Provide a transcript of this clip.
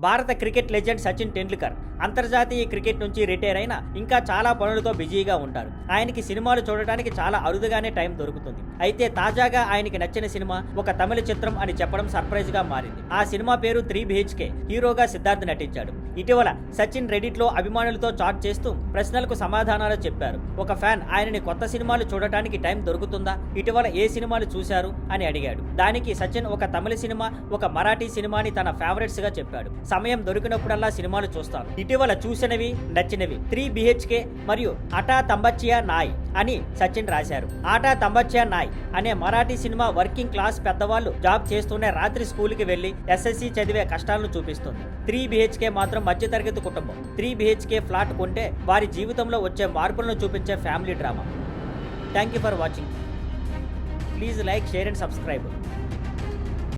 భారత cricket legend Sachin Tendulkar అంతర్జాతీయ cricket నుంచి రిటైర్ అయినా ఇంకా చాలా పనులతో బిజీగా ఉంటారు. ఆయనకి సినిమాలు చూడటానికి చాలా అరుదుగానే టైం దొరుకుతుంది. అయితే తాజాగా ఆయనకి నచ్చిన సినిమా ఒక తమిళ చిత్రం అని చెప్పడం సర్ప్రైజ్ గా మారింది. ఆ సినిమా పేరు 3 BHK. హీరోగా సిద్ధార్థ్ నటించాడు. ఇటీవల సచిన్ రెడిట్ లో అభిమానులతో చాట్ చేస్తూ ప్రశ్నలకు సమాధానాలు చెప్పారు. ఒక ఫ్యాన్ ఆయనని కొత్త సినిమాలు చూడటానికి టైం దొరుకుతుందా, ఇటీవల ఏ సినిమాలు చూశారు అని అడిగాడు. దానికి సచిన్ ఒక తమిళ సినిమా, ఒక మరాఠీ సినిమాని తన ఫేవరెట్స్ గా చెప్పాడు. సమయం దొరికినప్పుడల్లా సినిమాలు చూస్తాను. ఇటీవల చూసినవి నచ్చినవి 3 BHK మరియు అటా తంబచ్చియా నాయ్ అని సచిన్ రాశారు. ఆటా తంబచ్చియా నాయ్ అనే మరాఠీ సినిమా వర్కింగ్ క్లాస్ పెద్దవాళ్ళు జాబ్ చేస్తూనే రాత్రి స్కూల్కి వెళ్లి SSC చదివే కష్టాలను చూపిస్తుంది. 3 BHK మాత్రం మధ్యతరగతి కుటుంబం 3 BHK ఫ్లాట్ కొంటే వారి జీవితంలో వచ్చే మార్పులను చూపించే family drama. Thank you for watching. Please like, share and subscribe.